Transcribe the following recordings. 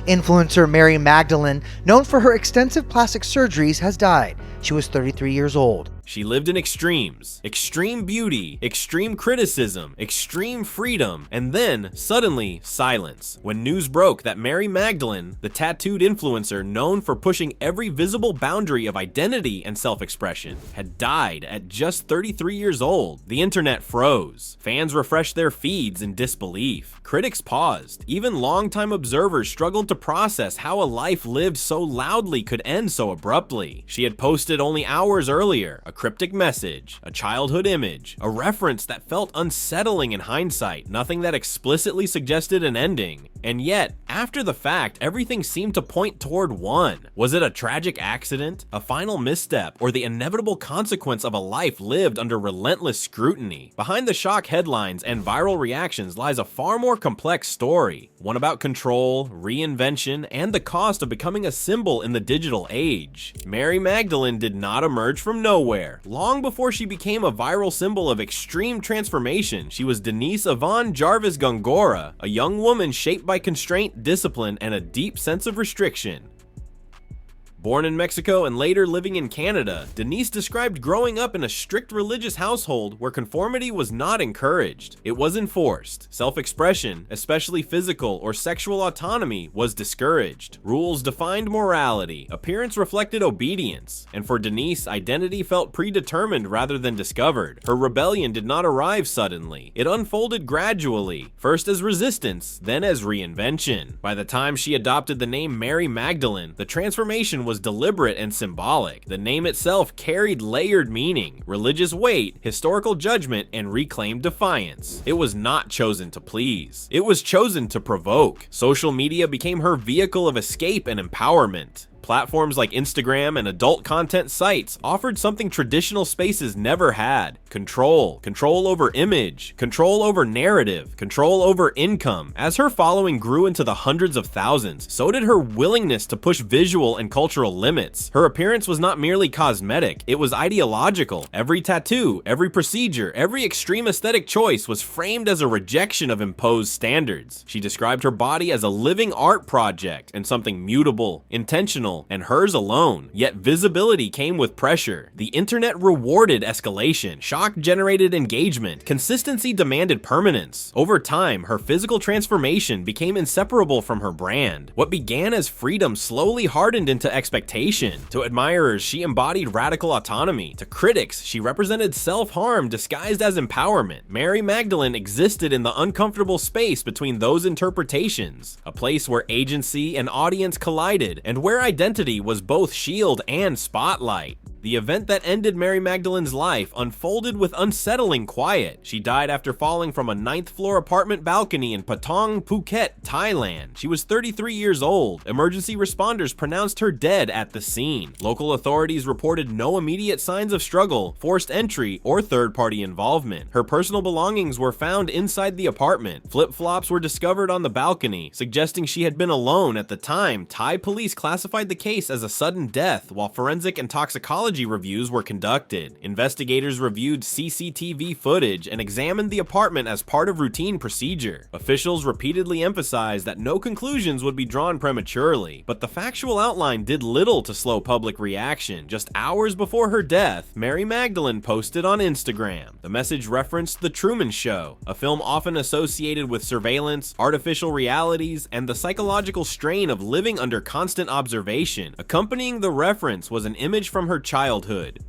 Influencer Mary Magdalene, known for her extensive plastic surgeries, has died. She was 33 years old. She lived in extremes: extreme beauty, extreme criticism, extreme freedom, and then, suddenly, silence. When news broke that Mary Magdalene, the tattooed influencer known for pushing every visible boundary of identity and self-expression, had died at just 33 years old, the internet froze. Fans refreshed their feeds in disbelief. Critics paused. Even longtime observers struggled to process how a life lived so loudly could end so abruptly. She had posted only hours earlier a cryptic message, a childhood image, a reference that felt unsettling in hindsight, nothing that explicitly suggested an ending. And yet, after the fact, everything seemed to point toward one. Was it a tragic accident, a final misstep, or the inevitable consequence of a life lived under relentless scrutiny? Behind the shock headlines and viral reactions lies a far more complex story, one about control, reinvention, and the cost of becoming a symbol in the digital age. Mary Magdalene did not emerge from nowhere. Long before she became a viral symbol of extreme transformation, she was Denise Yvonne Jarvis Gongora, a young woman shaped by constraint, discipline, and a deep sense of restriction. Born in Mexico and later living in Canada, Denise described growing up in a strict religious household where conformity was not encouraged. It was enforced. Self-expression, especially physical or sexual autonomy, was discouraged. Rules defined morality. Appearance reflected obedience. And for Denise, identity felt predetermined rather than discovered. Her rebellion did not arrive suddenly. It unfolded gradually, first as resistance, then as reinvention. By the time she adopted the name Mary Magdalene, the transformation was deliberate and symbolic. The name itself carried layered meaning, religious weight, historical judgment, and reclaimed defiance. It was not chosen to please. It was chosen to provoke. Social media became her vehicle of escape and empowerment. Platforms like Instagram and adult content sites offered something traditional spaces never had: control. Control over image, control over narrative, control over income. As her following grew into the hundreds of thousands, so did her willingness to push visual and cultural limits. Her appearance was not merely cosmetic, it was ideological. Every tattoo, every procedure, every extreme aesthetic choice was framed as a rejection of imposed standards. She described her body as a living art project and something mutable, intentional, and hers alone. Yet visibility came with pressure. The internet rewarded escalation. Shock generated engagement. Consistency demanded permanence. Over time, her physical transformation became inseparable from her brand. What began as freedom slowly hardened into expectation. To admirers, she embodied radical autonomy. To critics, she represented self-harm disguised as empowerment. Mary Magdalene existed in the uncomfortable space between those interpretations, a place where agency and audience collided, and where identity was both shield and spotlight. The event that ended Mary Magdalene's life unfolded with unsettling quiet. She died after falling from a 9th-floor apartment balcony in Patong, Phuket, Thailand. She was 33 years old. Emergency responders pronounced her dead at the scene. Local authorities reported no immediate signs of struggle, forced entry, or third-party involvement. Her personal belongings were found inside the apartment. Flip-flops were discovered on the balcony, suggesting she had been alone at the time. Thai police classified the case as a sudden death, while forensic and toxicology reviews were conducted. Investigators reviewed CCTV footage and examined the apartment as part of routine procedure. Officials repeatedly emphasized that no conclusions would be drawn prematurely, but the factual outline did little to slow public reaction. Just hours before her death, Mary Magdalene posted on Instagram. The message referenced The Truman Show, a film often associated with surveillance, artificial realities, and the psychological strain of living under constant observation. Accompanying the reference was an image from her childhood,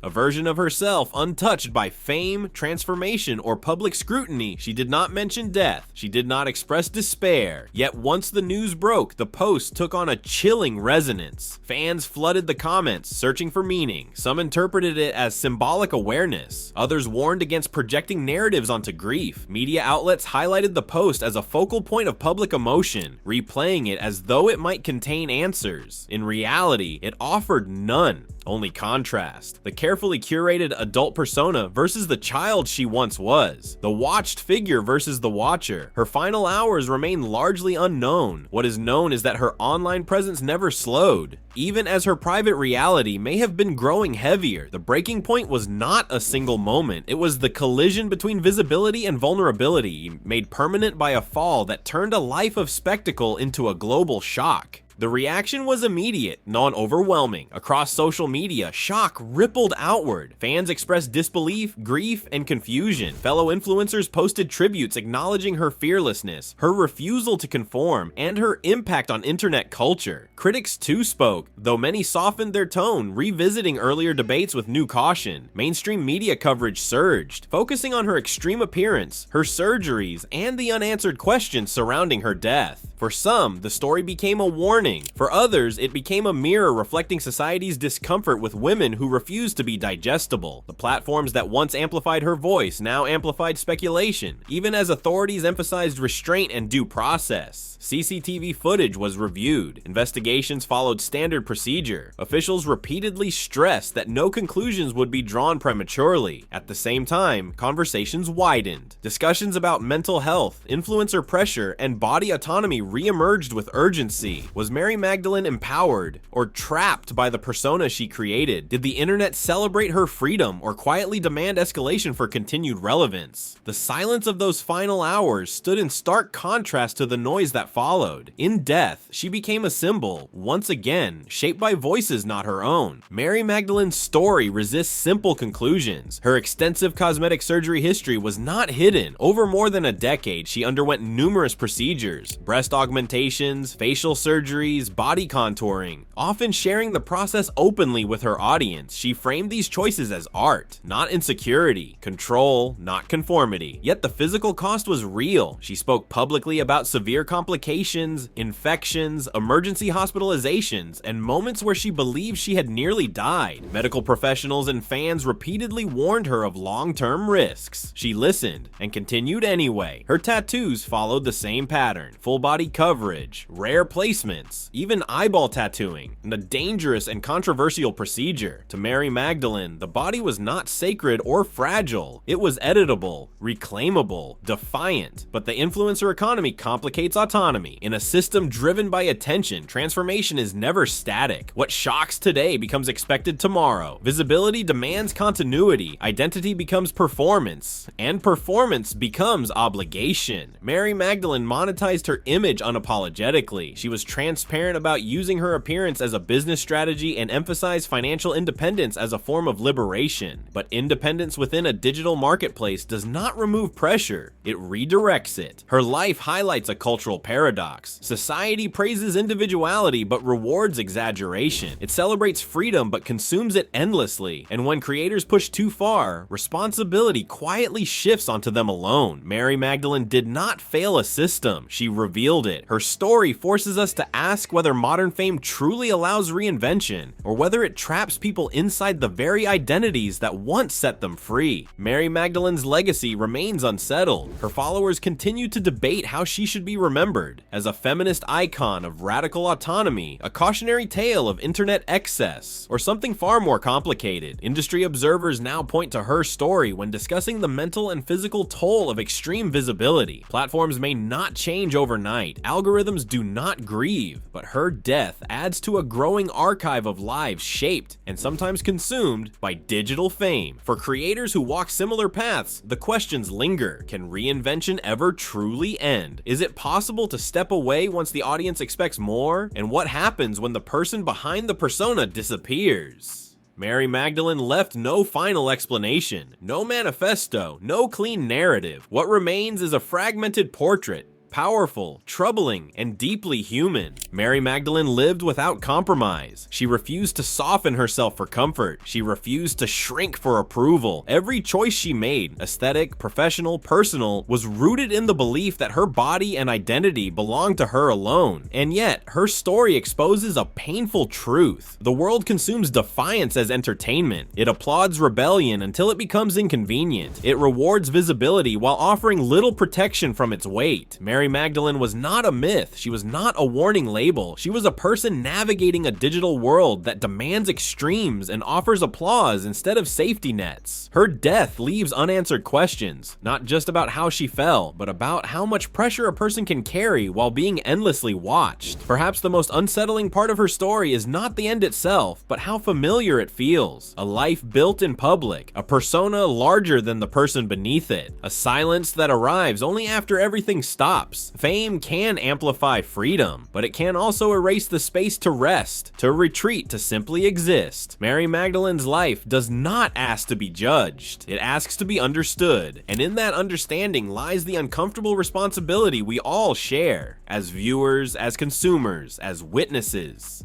a version of herself untouched by fame, transformation, or public scrutiny. She did not mention death. She did not express despair. Yet once the news broke, the post took on a chilling resonance. Fans flooded the comments, searching for meaning. Some interpreted it as symbolic awareness. Others warned against projecting narratives onto grief. Media outlets highlighted the post as a focal point of public emotion, replaying it as though it might contain answers. In reality, it offered none. Only contrast. The carefully curated adult persona versus the child she once was. The watched figure versus the watcher. Her final hours remain largely unknown. What is known is that her online presence never slowed. Even as her private reality may have been growing heavier, the breaking point was not a single moment. It was the collision between visibility and vulnerability, made permanent by a fall that turned a life of spectacle into a global shock. The reaction was immediate, non-overwhelming. Across social media, shock rippled outward. Fans expressed disbelief, grief, and confusion. Fellow influencers posted tributes acknowledging her fearlessness, her refusal to conform, and her impact on internet culture. Critics too spoke, though many softened their tone, revisiting earlier debates with new caution. Mainstream media coverage surged, focusing on her extreme appearance, her surgeries, and the unanswered questions surrounding her death. For some, the story became a warning. For others, it became a mirror reflecting society's discomfort with women who refused to be digestible. The platforms that once amplified her voice now amplified speculation, even as authorities emphasized restraint and due process. CCTV footage was reviewed. Investigations followed standard procedure. Officials repeatedly stressed that no conclusions would be drawn prematurely. At the same time, conversations widened. Discussions about mental health, influencer pressure, and body autonomy re-emerged with urgency. Was Mary Magdalene empowered or trapped by the persona she created? Did the internet celebrate her freedom or quietly demand escalation for continued relevance? The silence of those final hours stood in stark contrast to the noise that followed. In death, she became a symbol, once again, shaped by voices not her own. Mary Magdalene's story resists simple conclusions. Her extensive cosmetic surgery history was not hidden. Over more than a decade, she underwent numerous procedures, breast augmentations, facial surgeries, body contouring. Often sharing the process openly with her audience, she framed these choices as art, not insecurity, control, not conformity. Yet the physical cost was real. She spoke publicly about severe complications, infections, emergency hospitalizations, and moments where she believed she had nearly died. Medical professionals and fans repeatedly warned her of long-term risks. She listened and continued anyway. Her tattoos followed the same pattern: full body coverage, rare placements, even eyeball tattooing, and a dangerous and controversial procedure. To Mary Magdalene, the body was not sacred or fragile. It was editable, reclaimable, defiant. But the influencer economy complicates autonomy. In a system driven by attention, transformation is never static. What shocks today becomes expected tomorrow. Visibility demands continuity. Identity becomes performance, and performance becomes obligation. Mary Magdalene monetized her image unapologetically. She was transparent about using her appearance as a business strategy and emphasized financial independence as a form of liberation. But independence within a digital marketplace does not remove pressure, it redirects it. Her life highlights a cultural paradox. Society praises individuality but rewards exaggeration. It celebrates freedom but consumes it endlessly. And when creators push too far, responsibility quietly shifts onto them alone. Mary Magdalene did not fail a system, she revealed it. Her story forces us to ask whether modern fame truly allows reinvention, or whether it traps people inside the very identities that once set them free. Mary Magdalene's legacy remains unsettled. Her followers continue to debate how she should be remembered: as a feminist icon of radical autonomy, a cautionary tale of internet excess, or something far more complicated. Industry observers now point to her story when discussing the mental and physical toll of extreme visibility. Platforms may not change overnight, algorithms do not grieve, but her death adds to a growing archive of lives shaped and sometimes consumed by digital fame. For creators who walk similar paths, the questions linger. Can reinvention ever truly end? Is it possible to step away once the audience expects more? And what happens when the person behind the persona disappears? Mary Magdalene left no final explanation, no manifesto, no clean narrative. What remains is a fragmented portrait, powerful, troubling, and deeply human. Mary Magdalene lived without compromise. She refused to soften herself for comfort. She refused to shrink for approval. Every choice she made, aesthetic, professional, personal, was rooted in the belief that her body and identity belonged to her alone. And yet, her story exposes a painful truth. The world consumes defiance as entertainment. It applauds rebellion until it becomes inconvenient. It rewards visibility while offering little protection from its weight. Mary Magdalene was not a myth. She was not a warning label. She was a person navigating a digital world that demands extremes and offers applause instead of safety nets. Her death leaves unanswered questions, not just about how she fell, but about how much pressure a person can carry while being endlessly watched. Perhaps the most unsettling part of her story is not the end itself, but how familiar it feels. A life built in public, a persona larger than the person beneath it, a silence that arrives only after everything stops. Perhaps fame can amplify freedom, but it can also erase the space to rest, to retreat, to simply exist. Mary Magdalene's life does not ask to be judged. It asks to be understood, and in that understanding lies the uncomfortable responsibility we all share as viewers, as consumers, as witnesses.